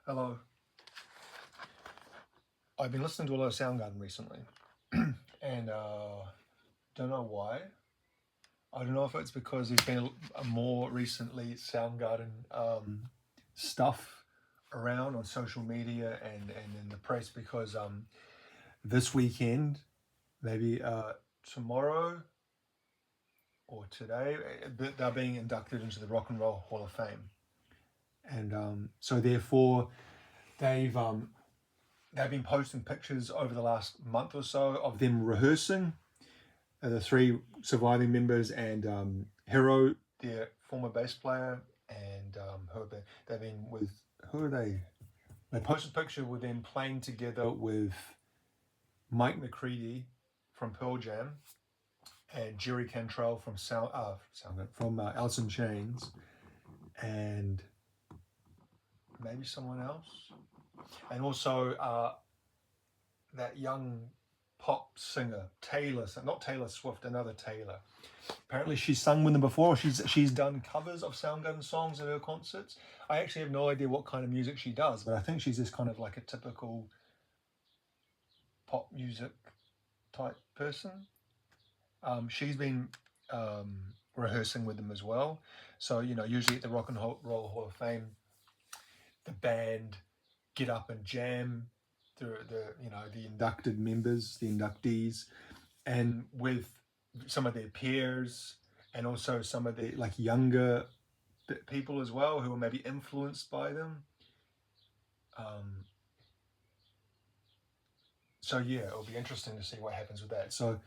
Hello. I've been listening to a lot of Soundgarden recently, and don't know why. I don't know if it's because there's been a more recently Soundgarden stuff around on social media and in the press because this weekend, maybe tomorrow or today, they're being inducted into the Rock and Roll Hall of Fame, and so therefore they've been posting pictures over the last month or so of them rehearsing. The three surviving members and Hero, their former bass player, and who have they've been with. Who are they? They posted a picture with them playing together with Mike McCready from Pearl Jam and Jerry Cantrell from Alice in Chains, and maybe someone else, and also that young pop singer not Taylor Swift, another Taylor. Apparently she's sung with them before. She's done covers of Soundgarden songs at her concerts. I actually have no idea what kind of music she does, but I think she's just kind of like a typical pop music type person. She's been rehearsing with them as well. So, usually at the Rock and Roll Hall of Fame, the band get up and jam the inducted members, the inductees, and with some of their peers and also some of the younger people as well who are maybe influenced by them. So yeah, it'll be interesting to see what happens with that. So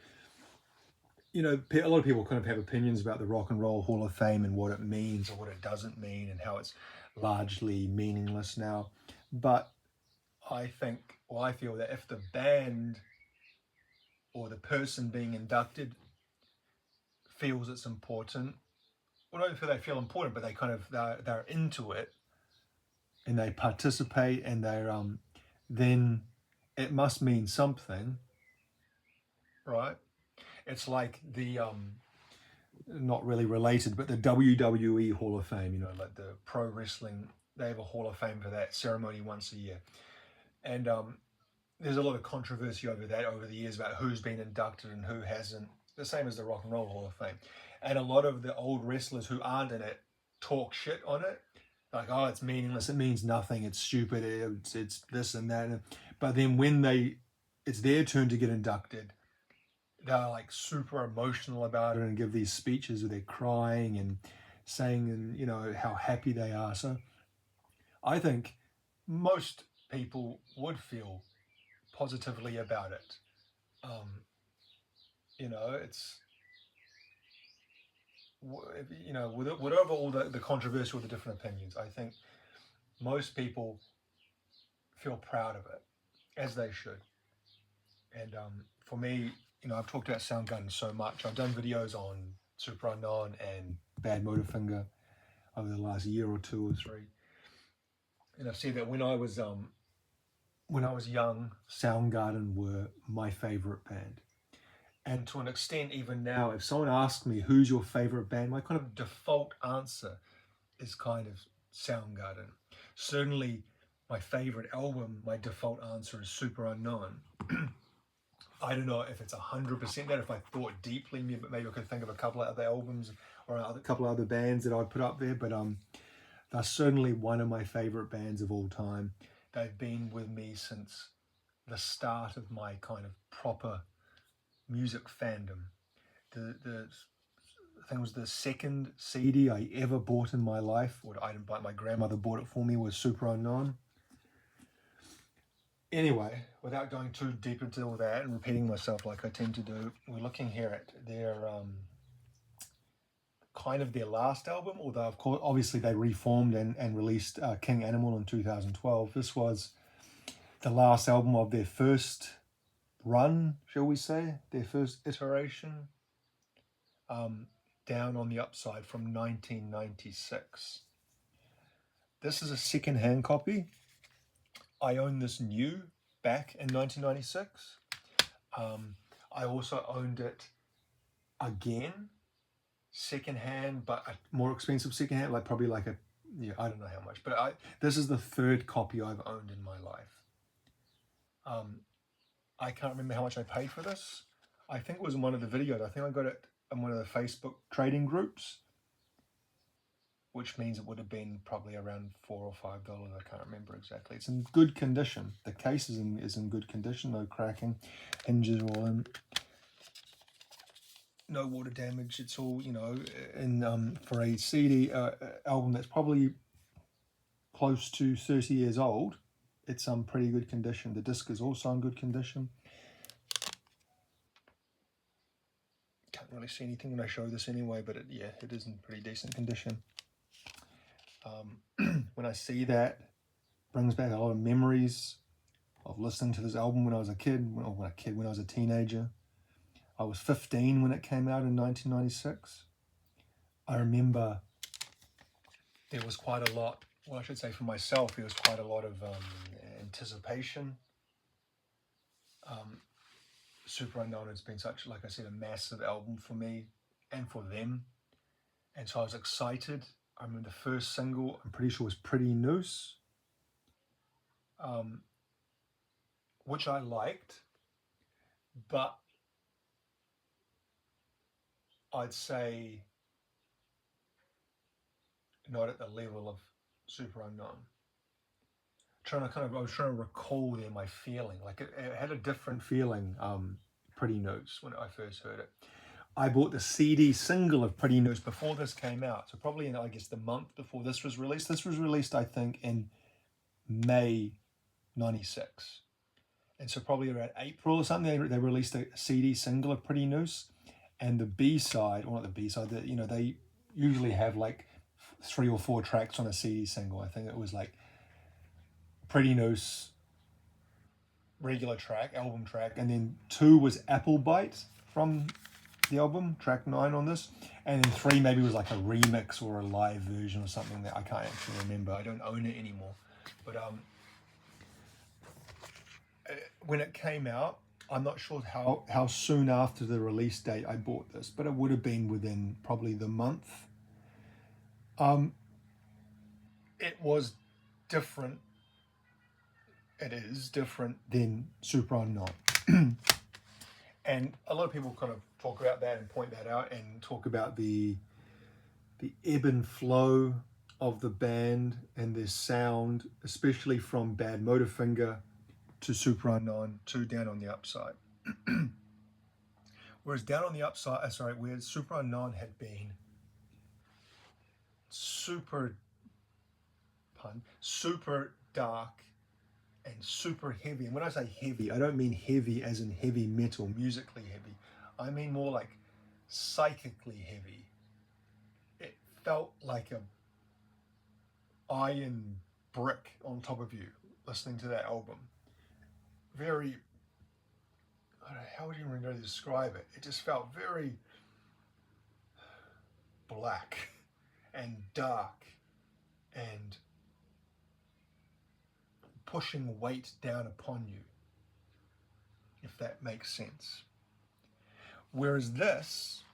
a lot of people kind of have opinions about the Rock and Roll Hall of Fame and what it means or what it doesn't mean and how it's largely meaningless now. But I feel that if the band or the person being inducted feels it's important, well, not only they feel important, but they're into it and they participate and they're then it must mean something, right? It's like the not really related, but the WWE Hall of Fame, like the pro wrestling, they have a Hall of Fame for that ceremony once a year. And there's a lot of controversy over that over the years about who's been inducted and who hasn't. The same as the Rock and Roll Hall of Fame. And a lot of the old wrestlers who aren't in it talk shit on it. Like, oh, it's meaningless, it means nothing, it's stupid, it's this and that. But then when it's their turn to get inducted, they're like super emotional about it and give these speeches where they're crying and saying and how happy they are. So I think most people would feel positively about it. It's whatever all the controversy or the different opinions, I think most people feel proud of it, as they should. And for me, I've talked about Soundgarden so much. I've done videos on Super Unknown and Bad Motorfinger over the last year or two or three, and I've said that when I was young, Soundgarden were my favorite band. And to an extent, even now, if someone asks me who's your favorite band, my kind of default answer is kind of Soundgarden. Certainly, my favorite album, my default answer is Super Unknown. I don't know if it's 100% that. If I thought deeply, maybe I could think of a couple of other albums or a couple of other bands that I'd put up there. But they're certainly one of my favorite bands of all time. They've been with me since the start of my kind of proper music fandom. I think it was the second CD I ever bought in my life, or I didn't buy it, my grandmother bought it for me, was Super Unknown. Anyway, without going too deep into all that and repeating myself like I tend to do, we're looking here at their kind of their last album, although of course obviously they reformed and released King Animal in 2012. This was the last album of their first run, shall we say, their first iteration, Down on the Upside from 1996. This is a second-hand copy. I own this new back in 1996. I also owned it again, second-hand, but a more expensive second-hand, like probably like a yeah, I don't know how much, but this is the third copy I've owned in my life. I can't remember how much I paid for this. I think it was in one of the videos. I think I got it in one of the Facebook trading groups, which means it would have been probably around $4 or $5. I can't remember exactly. It's in good condition. The case is in good condition. No cracking. Hinges are all in. No water damage. It's all, you know, in for a CD album that's probably close to 30 years old. It's pretty good condition. The disc is also in good condition. Can't really see anything when I show this anyway, but yeah, it is in pretty decent condition. When I see that, brings back a lot of memories of listening to this album when I was a kid, when I was a teenager. I was 15 when it came out in 1996. I remember there was quite a lot, well, I should say for myself, there was quite a lot of anticipation. Super Unknown has been such, like I said, a massive album for me and for them. And so I was excited. I remember the first single, I'm pretty sure was Pretty Noose, which I liked, but I'd say not at the level of Super Unknown. I was trying to recall there my feeling. Like it had a different feeling, Pretty Noose, when I first heard it. I bought the CD single of Pretty Noose before this came out. So probably in, I guess, the month before this was released. This was released, I think, in May 96. And so probably around April or something, they released a CD single of Pretty Noose. And the B-side, or not the B-side, you know, they usually have like 3 or 4 tracks on a CD single. I think it was like Pretty Noose, regular track, album track, and then 2 was Apple Bite from the album, track 9 on this, and then 3 maybe was like a remix or a live version or something that I can't actually remember. I don't own it anymore. But when it came out, I'm not sure how soon after the release date I bought this, but it would have been within probably the month. It was different. It is different than Super Unknown. And a lot of people kind of talk about that and point that out and talk about the ebb and flow of the band and their sound, especially from Bad Motorfinger to Super Unknown to Down on the Upside. Whereas Down on the Upside, whereas Super Unknown had been super dark and super heavy. And when I say heavy, I don't mean heavy as in heavy metal, musically heavy. I mean more like psychically heavy. It felt like a iron brick on top of you listening to that album. Very, I don't know, how would you really describe it? It just felt very black and dark and pushing weight down upon you, if that makes sense. Whereas this,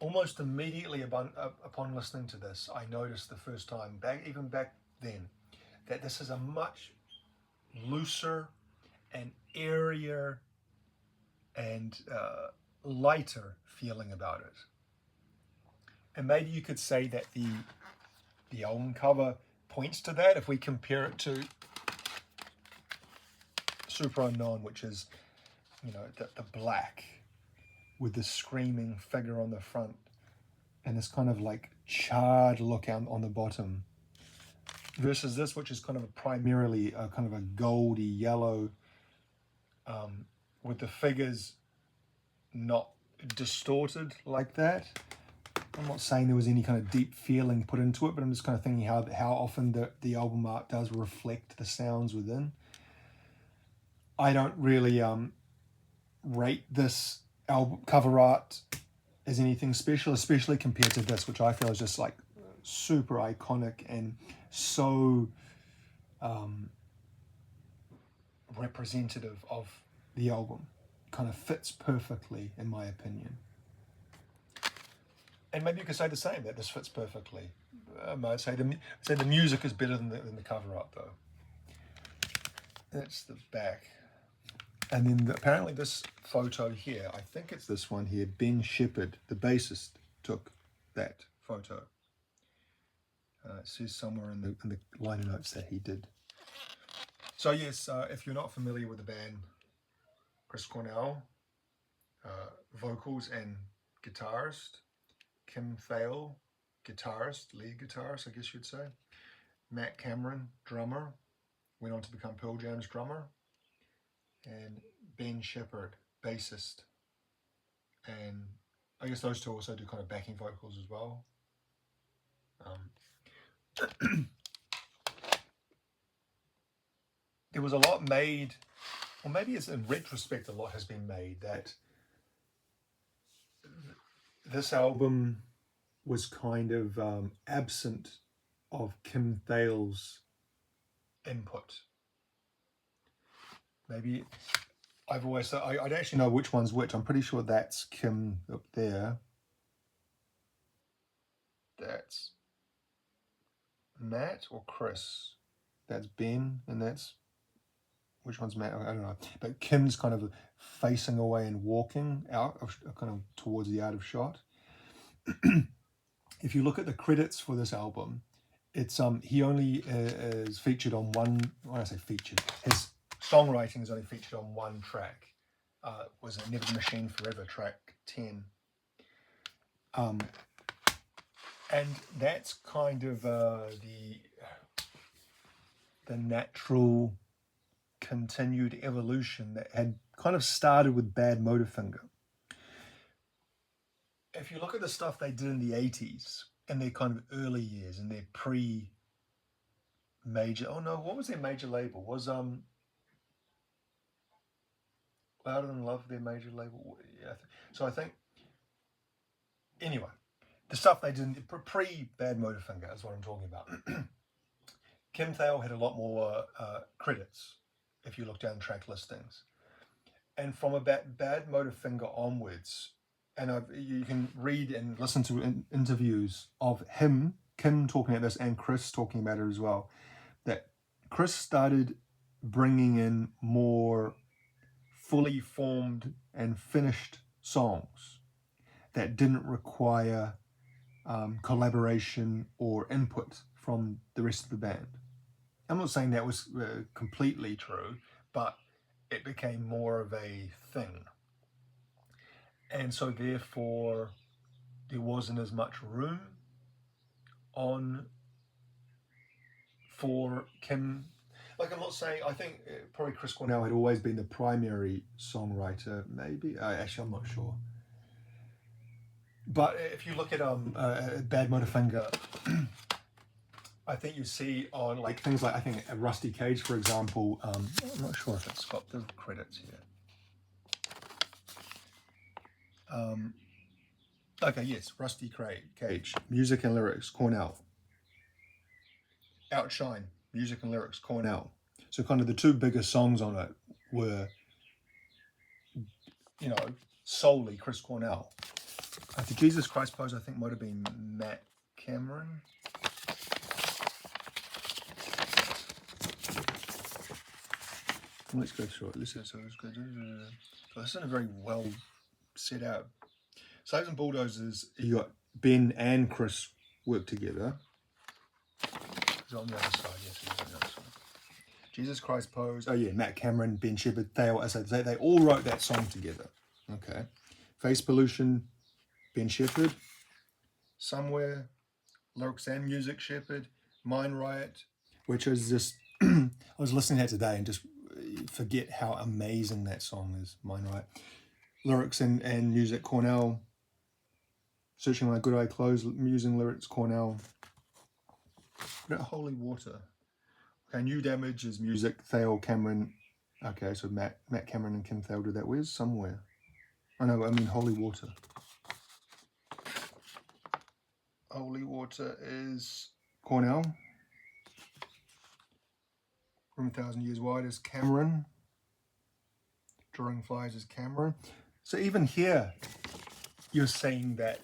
almost immediately upon listening to this, I noticed the first time, even back then, that this is a much looser and airier and lighter feeling about it. And maybe you could say that the album cover points to that if we compare it to Super Unknown, which is, you know, the black with the screaming figure on the front and this kind of like charred look on the bottom, versus this, which is kind of primarily a kind of a goldy yellow, with the figures not distorted like that. I'm not saying there was any kind of deep feeling put into it, but I'm just kind of thinking how often the album art does reflect the sounds within. I don't really rate this album cover art as anything special, especially compared to this, which I feel is just like super iconic and so representative of the album. Kind of fits perfectly, in my opinion. And maybe you could say the same, that this fits perfectly. I'd say the music is better than the cover art though. That's the back. And then apparently this photo here, I think it's this one here, Ben Shepherd, the bassist, took that photo. It says somewhere in the liner notes that he did. So yes, if you're not familiar with the band, Chris Cornell, vocals and guitarist, Kim Thale, guitarist, lead guitarist, I guess you'd say, Matt Cameron, drummer, went on to become Pearl Jam's drummer, and Ben Shepherd, bassist. And I guess those two also do kind of backing vocals as well. There was a lot made, or maybe it's in retrospect a lot has been made, that this album was kind of absent of Kim Thale's input. Maybe I've always thought, I don't actually know which one's which. I'm pretty sure that's Kim up there. That's Matt or Chris. That's Ben, and that's, which one's Matt? I don't know. But Kim's kind of facing away and walking out, kind of towards the out of shot. If you look at the credits for this album, it's he only is featured on one. When I say featured, his songwriting is only featured on one track. Was a Never Machine Forever, track 10. And that's kind of the natural continued evolution that had kind of started with Bad Motorfinger. If you look at the stuff they did in the 80s, in their kind of early years, in their pre-major, oh no, what was their major label? Was Louder Than Love their major label? Yeah, so I think, anyway, the stuff they did pre-Bad Motorfinger is what I'm talking about. Kim Thale had a lot more credits if you look down track listings. And from about Bad Motorfinger onwards, and you can read and listen to interviews of Kim talking about this and Chris talking about it as well, that Chris started bringing in more fully formed and finished songs that didn't require collaboration or input from the rest of the band. I'm not saying that was completely true, but it became more of a thing. And so therefore, there wasn't as much room for Kim. Like, I'm not saying, I think probably Chris Cornell had always been the primary songwriter, maybe. Actually, I'm not sure. But if you look at Bad Motorfinger, I think you see on like things like, I think Rusty Cage, for example, I'm not sure if it's got the credits here. Okay, yes, Rusty Cage, music and lyrics, Cornell. Outshine, music and lyrics, Cornell. So kind of the two biggest songs on it were, you know, solely Chris Cornell. The Jesus Christ Pose, I think, might have been Matt Cameron. Let's go through it. This is a very well set out. Slaves and Bulldozers, you got Ben and Chris work together. It's on the other side, yes, it's on the other side. Jesus Christ Pose, oh yeah, Matt Cameron, Ben Shepherd, they all wrote that song together. Okay. Face Pollution, Ben Shepherd. Somewhere, lyrics and music, Shepherd. Mind Riot, which is just, I was listening to that today and just forget how amazing that song is, Mind Riot. Lyrics and music, Cornell. Searching My Good Eye Closed, using lyrics, Cornell. What about Holy Water? Okay, New Damage is music, Thale, Cameron. Okay, so Matt Cameron and Kim Thale did that. Where's Somewhere? Oh no, I mean Holy Water. Holy Water is Cornell. Room 1,000 Years Wide is Cameron. Drawing Flies is Cameron. So even here, you're saying that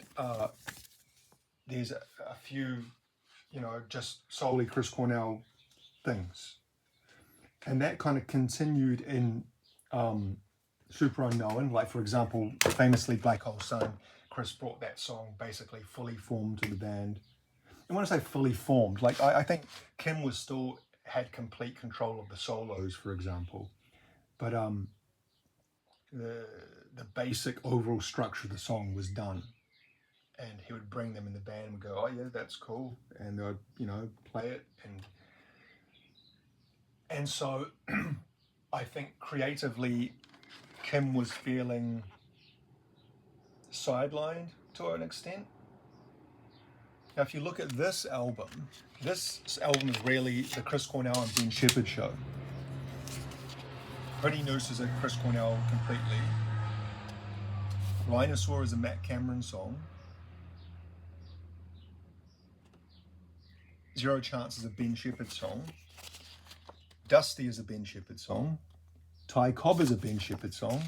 there's a few just solely Chris Cornell things. And that kind of continued in Super Unknown. Like, for example, famously Black Hole Sun, Chris brought that song basically fully formed to the band. And when I say fully formed, like I think Kim was still had complete control of the solos, for example. But the basic overall structure of the song was done. And he would bring them in the band and go, oh yeah, that's cool. And they would, play it. And so I think creatively, Kim was feeling sidelined to an extent. Now, if you look at this album is really the Chris Cornell and Ben Shepherd show. Pretty Noose is a Chris Cornell completely. Rhinosaur is a Matt Cameron song. Zero Chance is a Ben Shepherd song. Dusty is a Ben Shepherd song. Ty Cobb is a Ben Shepherd song.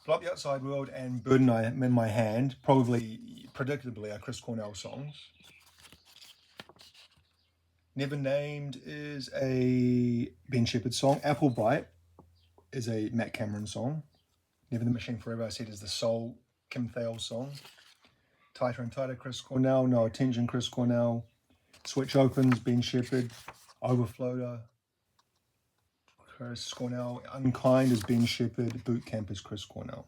Blow Up the Outside World and Burden I Am in My Hand, probably, predictably, are Chris Cornell songs. Never Named is a Ben Shepherd song. Apple Bite is a Matt Cameron song. Never the Machine Forever, I said, is the Soul Kim Thayil song. Tighter and Tighter, Chris Cornell. No Attention, Chris Cornell. Switch Opens, Ben Shepherd. Overfloater, Chris Cornell. Unkind is Ben Shepherd. Boot Camp is Chris Cornell.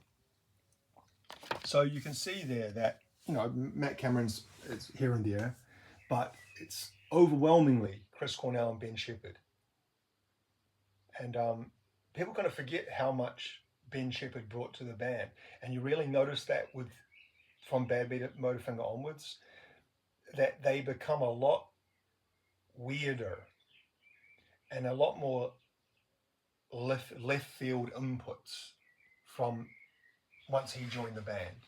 So you can see there that, Matt Cameron's it's here and there, but it's overwhelmingly Chris Cornell and Ben Shepherd. And people kind of forget how much Ben Shepherd brought to the band. And you really notice that from Bad Motorfinger onwards, that they become a lot weirder and a lot more left field inputs from once he joined the band.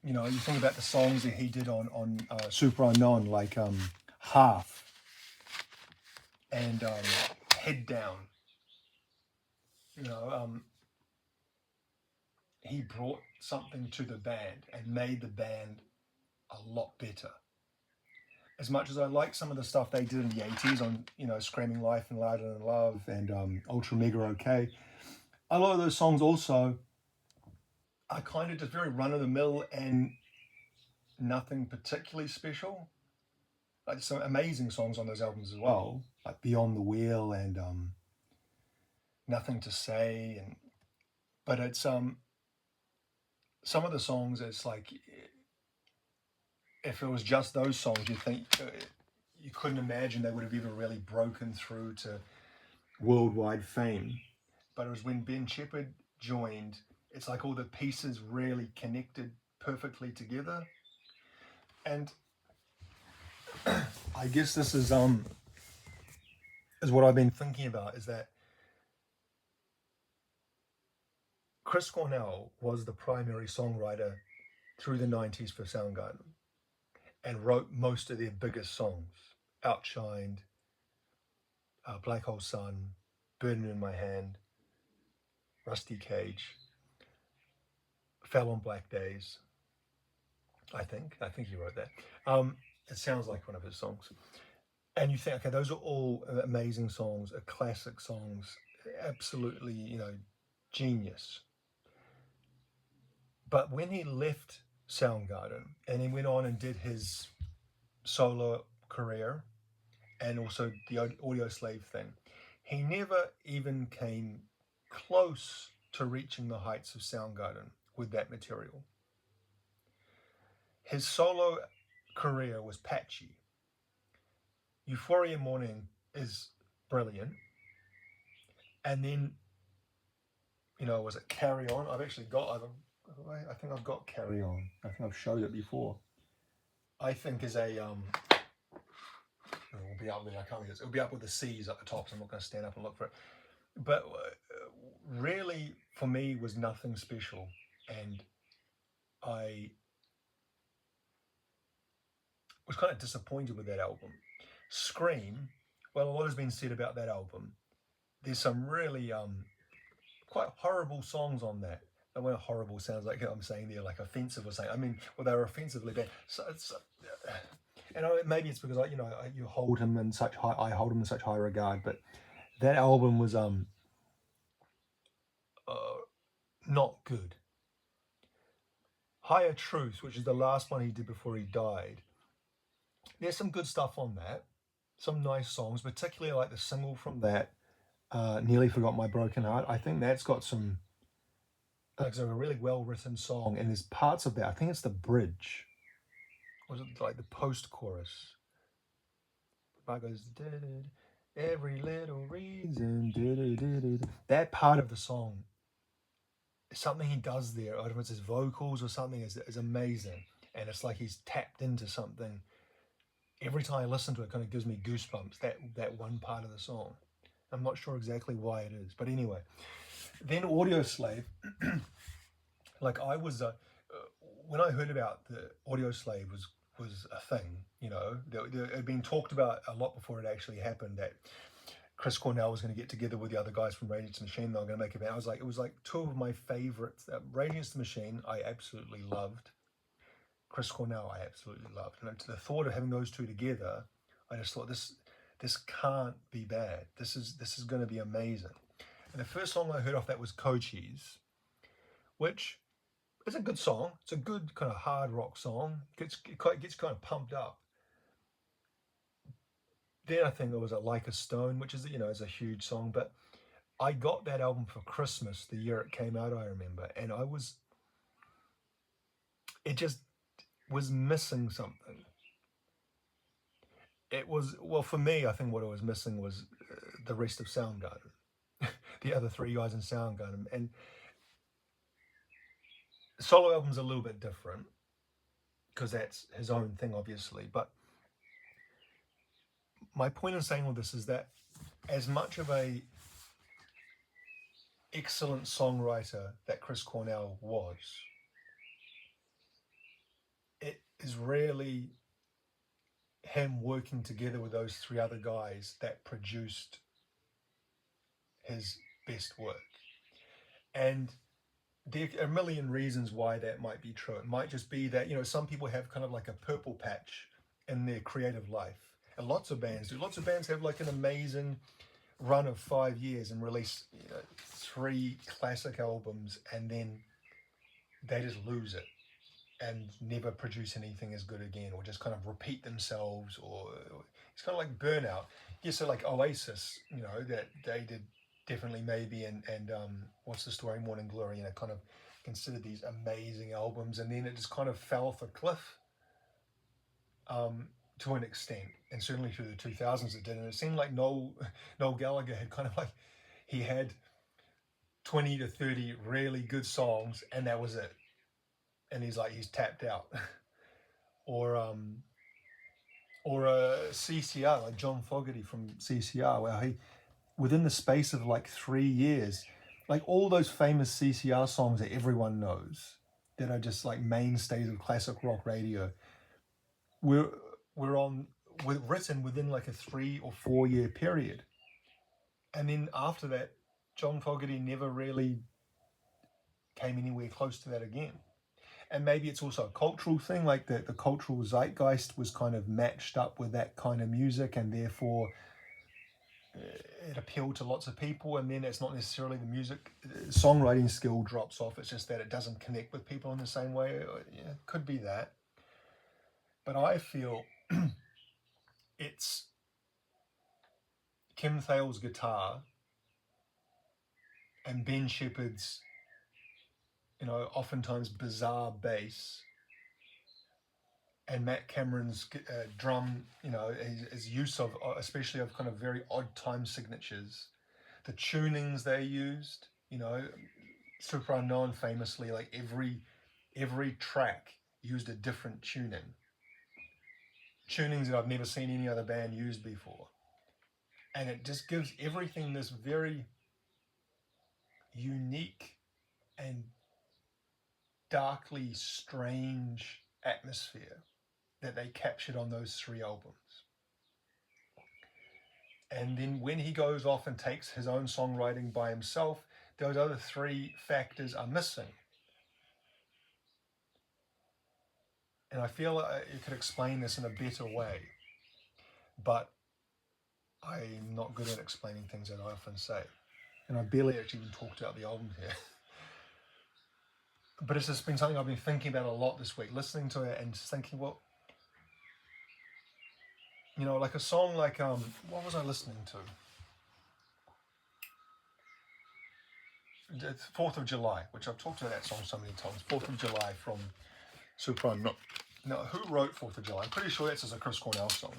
You think about the songs that he did on Super Unknown, like Half and Head Down. He brought something to the band and made the band a lot better. As much as I like some of the stuff they did in the 80s on, Screaming Life and Louder Than Love and Ultra Mega OK, a lot of those songs also are kind of just very run-of-the-mill and nothing particularly special. Like some amazing songs on those albums as well, like Beyond the Wheel and Nothing to Say. But it's some of the songs, it's like, if it was just those songs, you think you couldn't imagine they would have ever really broken through to worldwide fame. But it was when Ben Shepherd joined, it's like all the pieces really connected perfectly together. And I guess this is what I've been thinking about, is that Chris Cornell was the primary songwriter through the 90s for Soundgarden and wrote most of their biggest songs. Outshined, Black Hole Sun, Burden in My Hand, Rusty Cage, Fell on Black Days. I think he wrote that. It sounds like one of his songs. And you think, okay, those are all amazing songs, classic songs, absolutely, genius. But when he left Soundgarden and he went on and did his solo career and also the Audio Slave thing, he never even came close to reaching the heights of Soundgarden with that material. His solo career was patchy. Euphoria Morning is brilliant. And then, was it Carry On? I think I've got Carry On. I think I've showed it before. I think is a, it'll be up there, I can't get it. It'll be up with the C's at the top, so I'm not going to stand up and look for it. But really, for me, was nothing special. And I was kind of disappointed with that album. Scream, well, a lot has been said about that album. There's some really quite horrible songs on that. And when horrible sounds like I'm saying they're like offensive or something. I mean, well, they're offensively bad. So it's, and maybe it's because you hold him in such high. I hold him in such high regard, but that album was uh, not good. Higher Truth, which is the last one he did before he died. There's some good stuff on that, some nice songs, particularly like the single from that, Nearly Forgot My Broken Heart. I think that's got some, like, a really well written song, and there's parts of that. I think it's the bridge, was it like the post chorus? It goes, every little reason. That part of the song, something he does there, either it's his vocals or something, is amazing. And it's like he's tapped into something. Every time I listen to it, it kind of gives me goosebumps, that one part of the song. I'm not sure exactly why it is. But anyway, then Audio Slave, like I was, when I heard about the Audio Slave was a thing, it had been talked about a lot before it actually happened, that Chris Cornell was going to get together with the other guys from Rage Against the Machine. They were going to make a band. It was like two of my favorites. Rage Against the Machine, I absolutely loved. Chris Cornell, I absolutely loved. And to the thought of having those two together, I just thought this can't be bad. This is going to be amazing. And the first song I heard off that was Cochise, which is a good song. It's a good kind of hard rock song. It gets kind of pumped up. Then I think it was Like a Stone, which is is a huge song. But I got that album for Christmas the year it came out, I remember, and it just was missing something. It was, well, for me, I think what it was missing was the rest of Soundgarden, the other three guys in Soundgarden. And the solo album's a little bit different because that's his own thing, obviously. But my point in saying all this is that as much of a excellent songwriter that Chris Cornell was, it is rarely him working together with those three other guys that produced his best work. And there are a million reasons why that might be true. It might just be that, some people have kind of like a purple patch in their creative life. And lots of bands do. Lots of bands have like an amazing run of 5 years and release 3 classic albums, and then they just lose it and never produce anything as good again, or just kind of repeat themselves, or it's kind of like burnout. Yeah, so like Oasis, that they did definitely maybe, and what's the story, Morning Glory, kind of considered these amazing albums, and then it just kind of fell off a cliff to an extent, and certainly through the 2000s it did, and it seemed like Noel Gallagher had kind of like, he had 20 to 30 really good songs, and that was it. And he's tapped out. or CCR, like John Fogerty from CCR, where he, within the space of like 3 years, like all those famous CCR songs that everyone knows, that are just like mainstays of classic rock radio, were written within like a 3 or 4 year period. And then after that, John Fogerty never really came anywhere close to that again. And maybe it's also a cultural thing, like the cultural zeitgeist was kind of matched up with that kind of music, and therefore it appealed to lots of people. And then it's not necessarily the music, songwriting skill drops off, it's just that it doesn't connect with people in the same way. It could be that. But I feel it's Kim Thayil's guitar and Ben Shepherd's oftentimes bizarre bass, and Matt Cameron's drum, his use of, especially of kind of very odd time signatures, the tunings they used, Super Unknown famously, like every track used a different tunings that I've never seen any other band use before. And it just gives everything this very unique and darkly strange atmosphere that they captured on those 3 albums. And then when he goes off and takes his own songwriting by himself, those other 3 factors are missing. And I feel you could explain this in a better way, but I'm not good at explaining things that I often say. And I barely actually even talked about the album here. But it's just been something I've been thinking about a lot this week, listening to it and just thinking, well, you know, like a song like, what was I listening to? It's 4th of July, which I've talked about that song so many times. 4th of July from Super Unknown. Now, who wrote 4th of July? I'm pretty sure that's a Chris Cornell song.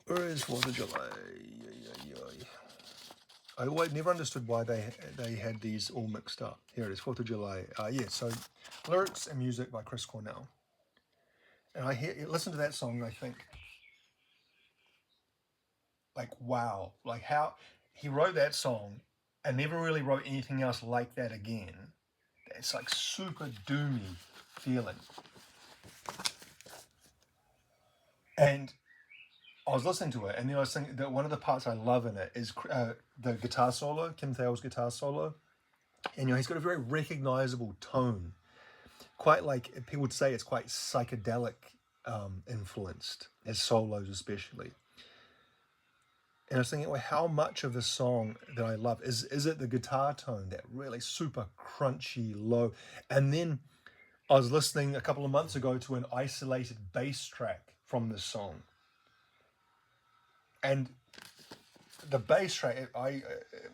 Where is 4th of July? I never understood why they had these all mixed up. Here it is, 4th of July. So lyrics and music by Chris Cornell. And I listen to that song and I think, like, wow, like how he wrote that song and never really wrote anything else like that again. It's like super doomy feeling. And I was listening to it, and then I was thinking that one of the parts I love in it is the guitar solo, Kim Thayil's guitar solo. And, you know, he's got a very recognizable tone. Quite like, people would say it's quite psychedelic influenced, his solos especially. And I was thinking, well, how much of the song that I love is it the guitar tone, that really super crunchy low? And then I was listening a couple of months ago to an isolated bass track from this song. And the bass track,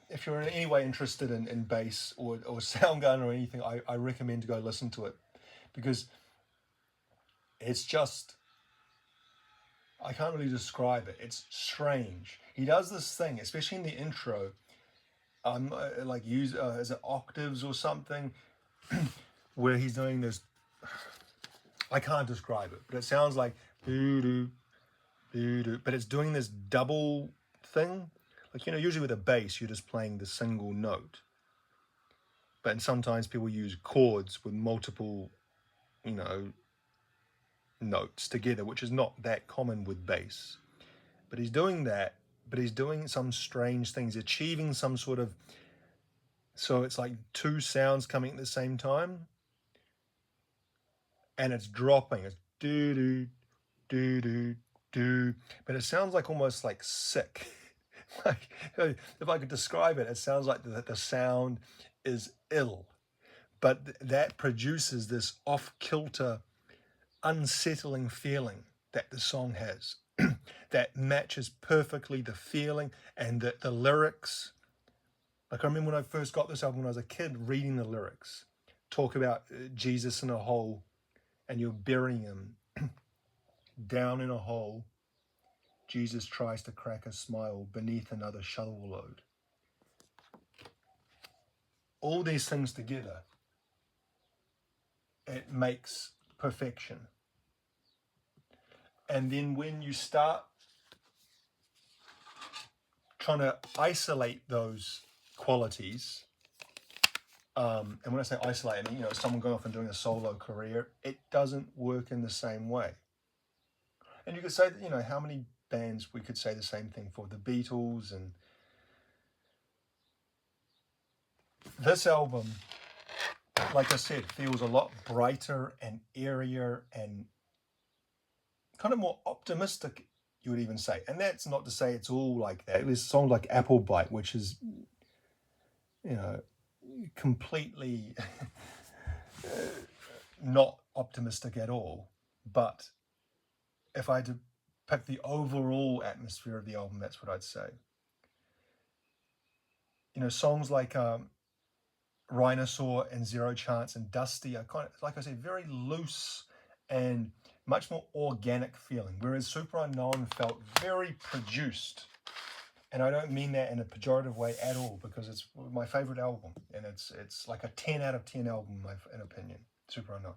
if you're in any way interested in bass or Soundgarden or anything, I recommend to go listen to it, because it's just, I can't really describe it. It's strange. He does this thing, especially in the intro, like use is it octaves or something, where he's doing this. I can't describe it, but it sounds like doo doo doo doo. But it's doing this double thing, like, you know, usually with a bass you're just playing the single note, but sometimes people use chords with multiple, you know, notes together, which is not that common with bass. But he's doing that, but he's doing some strange things, achieving some sort of, so it's like two sounds coming at the same time, and it's dropping, it's doo doo doo doo doo, but it sounds like almost like sick. Like, if I could describe it, it sounds like the sound is ill, but that produces this off-kilter, unsettling feeling that the song has that matches perfectly the feeling and the lyrics. Like, I remember when I first got this album when I was a kid, reading the lyrics, talk about Jesus in a hole, and you're burying him down in a hole. Jesus tries to crack a smile beneath another shovel load. All these things together, it makes perfection. And then when you start trying to isolate those qualities, and when I say isolate, I mean, you know, someone going off and doing a solo career, it doesn't work in the same way. And you could say that, you know, how many bands we could say the same thing for, the Beatles, and this album, like I said, feels a lot brighter and airier and kind of more optimistic, you would even say. And that's not to say it's all like that. There's songs like Apple Bite, which is, you know, completely not optimistic at all. But if I had to pick the overall atmosphere of the album, that's what I'd say. You know, songs like Rhinosaur and Zero Chance and Dusty are kind of, like I said, very loose and much more organic feeling, whereas Super Unknown felt very produced. And I don't mean that in a pejorative way at all, because it's my favorite album, and it's like a 10 out of 10 album, in my opinion, Super Unknown.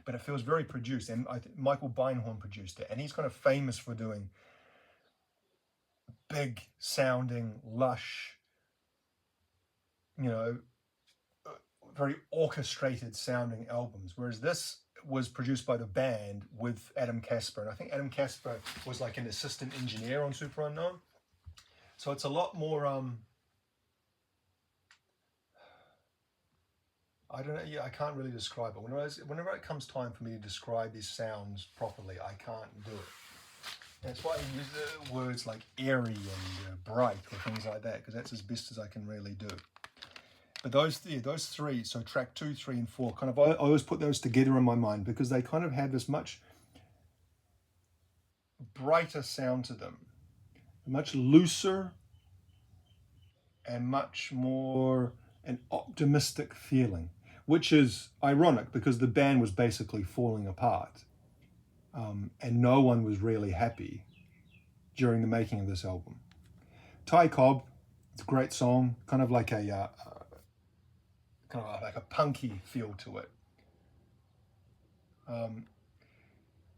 But it feels very produced, and Michael Beinhorn produced it, and he's kind of famous for doing big sounding, lush, you know, very orchestrated sounding albums, whereas this was produced by the band with Adam Casper, and I think Adam Casper was like an assistant engineer on Super Unknown. So it's a lot more I don't know. Yeah, I can't really describe it. Whenever it comes time for me to describe these sounds properly, I can't do it. That's why I use words like airy and bright or things like that, because that's as best as I can really do. But those three, so track 2, 3, and 4, kind of, I always put those together in my mind because they kind of have this much brighter sound to them, much looser and much more an optimistic feeling, which is ironic because the band was basically falling apart, and no one was really happy during the making of this album. Ty Cobb, it's a great song, kind of like a punky feel to it.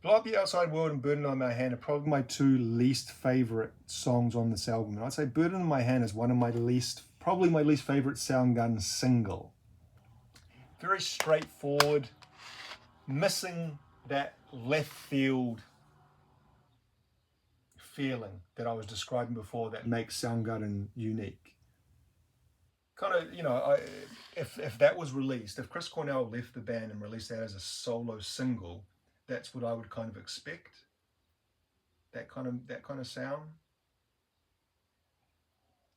Blow Up the Outside World and Burden on My Hand are probably my two least favorite songs on this album. And I'd say Burden on My Hand is probably my least favorite Soundgarden single. Very straightforward, missing that left field feeling that I was describing before that makes Soundgarden unique. Kind of, if that was released, if Chris Cornell left the band and released that as a solo single, that's what I would kind of expect. That kind of sound.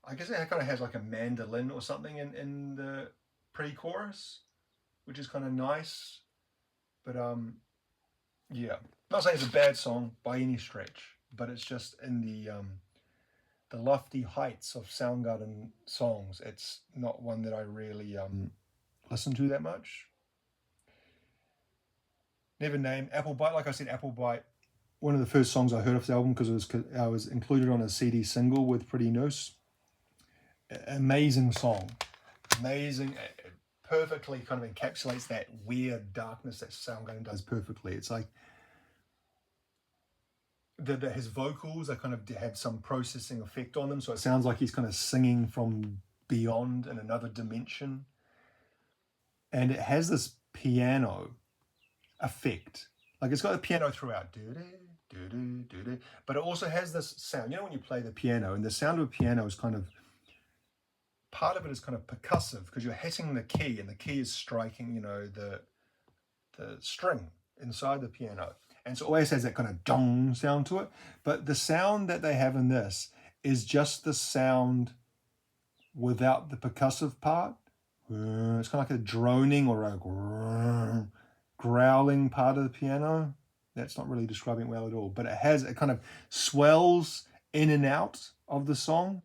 I guess it kind of has like a mandolin or something in the pre-chorus, which is kind of nice. But yeah, not saying it's a bad song by any stretch, but it's just in the lofty heights of Soundgarden songs. It's not one that I really listen to that much. Never Name, Applebite. Like I said, Applebite. One of the first songs I heard of the album because I was included on a CD single with Pretty Noose. Amazing song, amazing. It perfectly kind of encapsulates that weird darkness that Soundgarden does perfectly. It's like his vocals are kind of have some processing effect on them, so it sounds like he's kind of singing from beyond in another dimension. And it has this piano effect, like it's got a piano throughout, but it also has this sound. You know when you play the piano, and the sound of a piano is kind of, part of it is kind of percussive because you're hitting the key, and the key is striking, the string inside the piano. And so it always has that kind of dong sound to it. But the sound that they have in this is just the sound without the percussive part. It's kind of like a droning or a growling part of the piano. That's not really describing it well at all. But it kind of swells in and out of the song.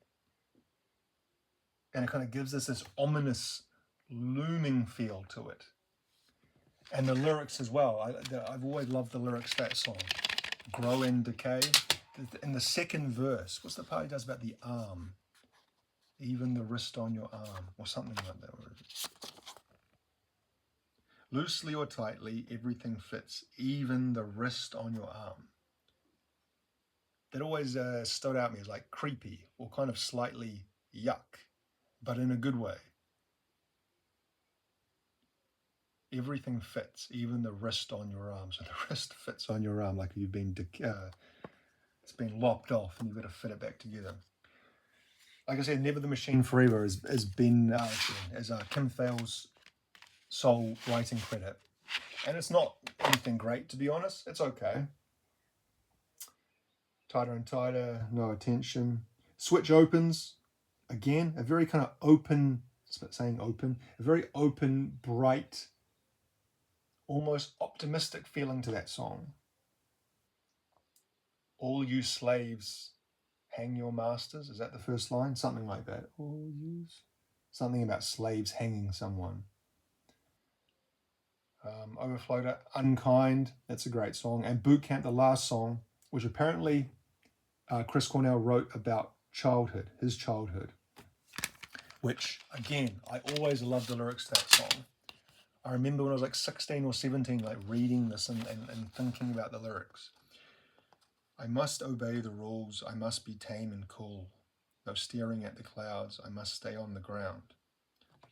And it kind of gives us this ominous, looming feel to it. And the lyrics as well. I've always loved the lyrics to that song. Grow and decay. In the second verse, what's the part he does about the arm? Even the wrist on your arm, or something like that. Loosely or tightly, everything fits, even the wrist on your arm. That always stood out to me as like creepy or kind of slightly yuck, but in a good way. Everything fits, even the wrist on your arm. So the wrist fits on your arm like you've been, it's been lopped off and you've got to fit it back together. Like I said, Never the Machine Forever has been as Kim Thayil's sole writing credit. And it's not anything great, to be honest. It's okay. Tighter and Tighter, No Attention. Switch opens. Again, a very kind of open, saying open, a very open, bright, almost optimistic feeling to that song. All you slaves hang your masters. Is that the first line? Something like that. All you, something about slaves hanging someone. Overfloater, Unkind. That's a great song. And Boot Camp, the last song, which apparently Chris Cornell wrote about childhood, his childhood. Which, again, I always loved the lyrics to that song. I remember when I was like 16 or 17, like reading this and thinking about the lyrics. I must obey the rules. I must be tame and cool. No staring at the clouds. I must stay on the ground.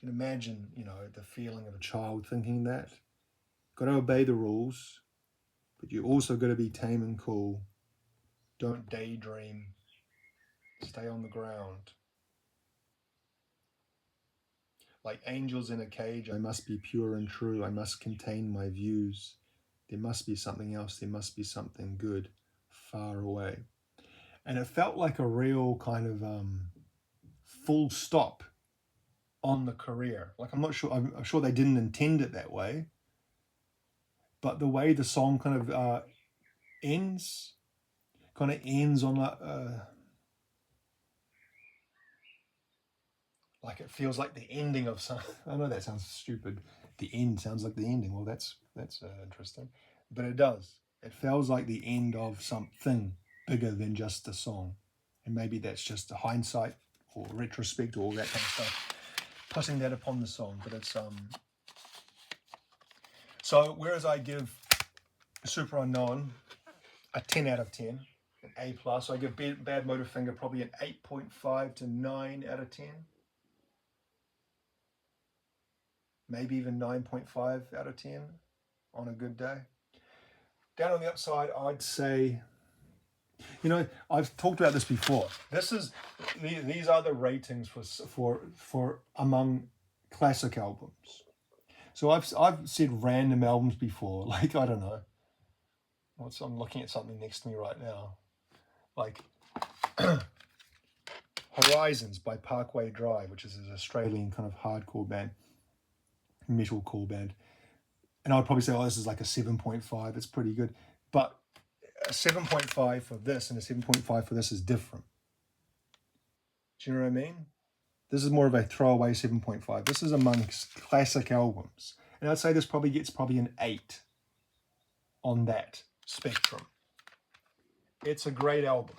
You can imagine, the feeling of a child thinking that. Got to obey the rules, but you also got to be tame and cool. Don't daydream. Stay on the ground. Like angels in a cage, I must be pure and true. I must contain my views. There must be something else. There must be something good far away. And it felt like a real kind of full stop on the career. Like I'm sure they didn't intend it that way. But the way the song kind of ends on like it feels like the ending of some. I know that sounds stupid. The end sounds like the ending. Well, that's interesting, but it does. It feels like the end of something bigger than just a song, and maybe that's just a hindsight or retrospect or all that kind of stuff, putting that upon the song. But it's So whereas I give Super Unknown a 10 out of 10, an A plus, I give Bad Motorfinger probably an 8.5 to 9 out of 10. Maybe even 9.5 out of 10 on a good day. Down on the upside, I'd say, I've talked about this before. These are the ratings for among classic albums. So I've said random albums before, like, I don't know. I'm looking at something next to me right now. Like Horizons by Parkway Drive, which is an Australian kind of hardcore band, metalcore band. And I'd probably say, this is like a 7.5. It's pretty good. But a 7.5 for this and a 7.5 for this is different. Do you know what I mean? This is more of a throwaway 7.5. This is amongst classic albums. And I'd say this probably gets an 8 on that spectrum. It's a great album.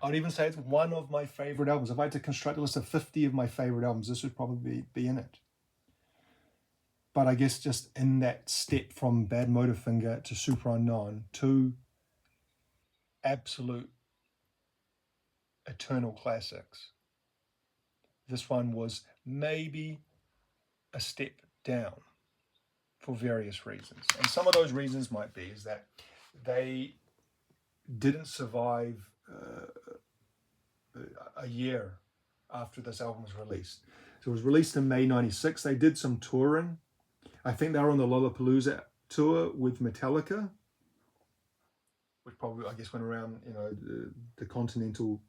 I'd even say it's one of my favorite albums. If I had to construct a list of 50 of my favorite albums, this would probably be in it. But I guess just in that step from Bad Motorfinger to Super Unknown, two absolute eternal classics, this one was maybe a step down for various reasons. And some of those reasons might be is that they didn't survive a year after this album was released. So it was released in May 96. They did some touring. I think they were on the Lollapalooza tour with Metallica, which probably, I guess, went around, the continental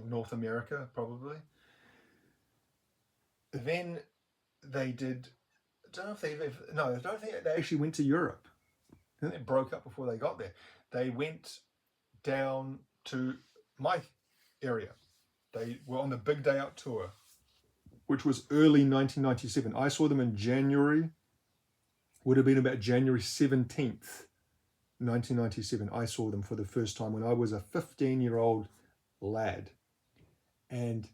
North America, probably. Then they did, I don't think they actually went to Europe. I think they broke up before they got there. They went down to my area. They were on the Big Day Out tour, which was early 1997. I saw them in January, would have been about January 17th, 1997. I saw them for the first time when I was a 15-year-old lad. And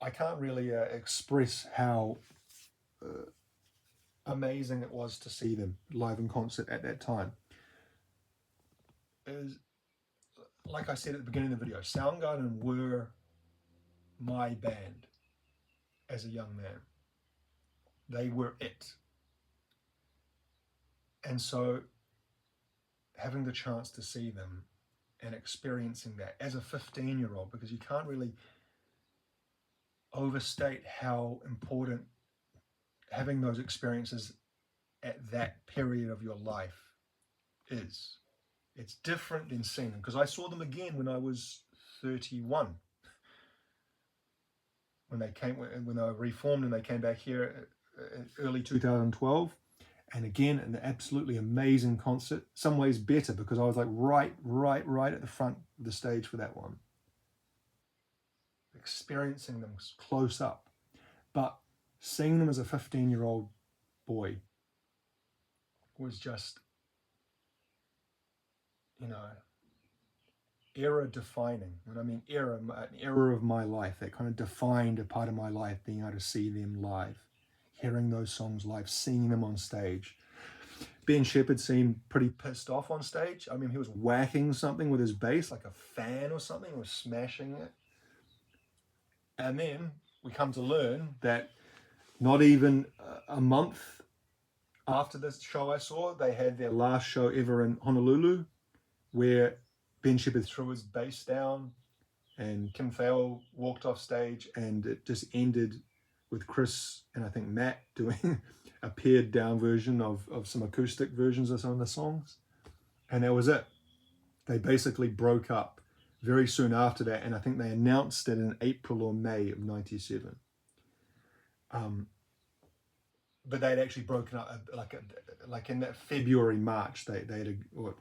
I can't really express how amazing it was to see them live in concert at that time. Like I said at the beginning of the video, Soundgarden were my band as a young man. They were it. And so having the chance to see them and experiencing that as a 15-year-old, because you can't really overstate how important having those experiences at that period of your life is. It's different than seeing them, because I saw them again when I was 31. When they reformed and they came back here in early 2012. And again, an absolutely amazing concert. Some ways better, because I was like right at the front of the stage for that one. Experiencing them close up. But seeing them as a 15-year-old boy was just, era defining. When I mean era, an era of my life that kind of defined a part of my life, being able to see them live, hearing those songs live, seeing them on stage. Ben Shepherd seemed pretty pissed off on stage. I mean, he was whacking something with his bass, like a fan or something, he was smashing it. And then we come to learn that not even a month after this show I saw, they had their last show ever in Honolulu, where Ben Shepherd threw his bass down and Kim Thayil walked off stage, and it just ended with Chris and I think Matt doing a pared down version of some acoustic versions of some of the songs. And that was it. They basically broke up very soon after that, and I think they announced it in April or May of 97. But they'd actually broken up like in that February, March,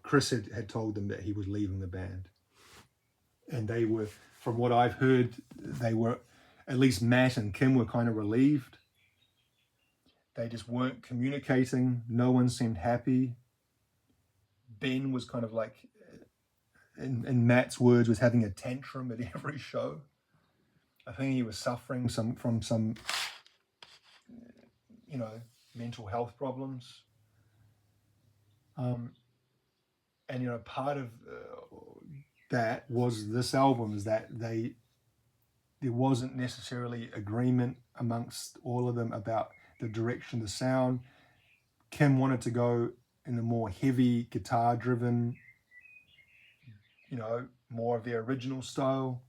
Chris had told them that he was leaving the band. And they were, from what I've heard, they were, at least Matt and Kim were kind of relieved. They just weren't communicating. No one seemed happy. Ben was kind of like, in Matt's words, was having a tantrum at every show. I think he was suffering from some mental health problems. And part of that was this album, is that there wasn't necessarily agreement amongst all of them about the direction, the sound. Kim wanted to go in a more heavy guitar driven, more of the original style.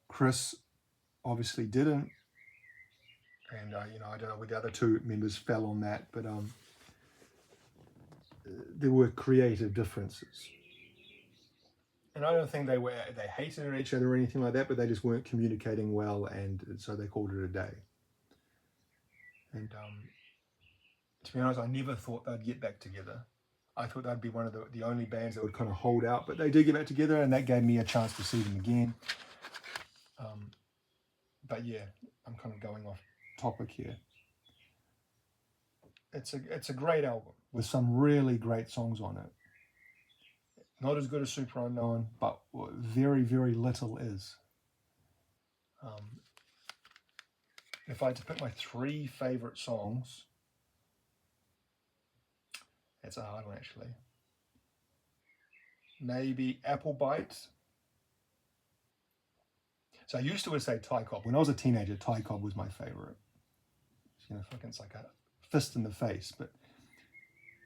Chris obviously didn't. And, I don't know where the other two members fell on that, but there were creative differences. And I don't think they hated each other or anything like that, but they just weren't communicating well, and so they called it a day. And to be honest, I never thought they'd get back together. I thought they'd be one of the only bands that would kind of hold out, but they did get back together, and that gave me a chance to see them again. But yeah, I'm kind of going off topic here. It's a great album with some really great songs on it. Not as good as Super Unknown, but very, very little is. If I had to pick my 3 favorite songs, it's a hard one actually. Maybe Apple Bite. So I used to always say Ty Cobb. When I was a teenager, Ty Cobb was my favorite. Fucking, it's like a fist in the face. But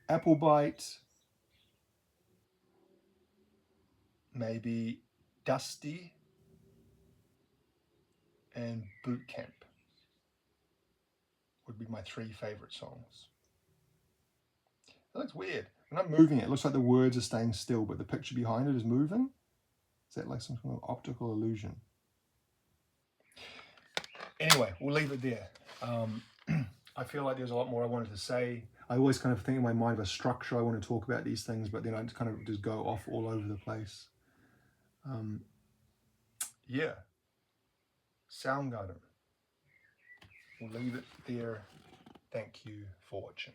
Apple Bite, maybe Dusty, and Boot Camp would be my 3 favorite songs. That looks weird. When I'm moving it looks like the words are staying still, but the picture behind it is moving. Is that like some kind of optical illusion? Anyway, we'll leave it there. I feel like there's a lot more I wanted to say. I always kind of think in my mind of a structure I want to talk about these things, but then I kind of just go off all over the place. Yeah. Soundgarden. We'll leave it there. Thank you for watching.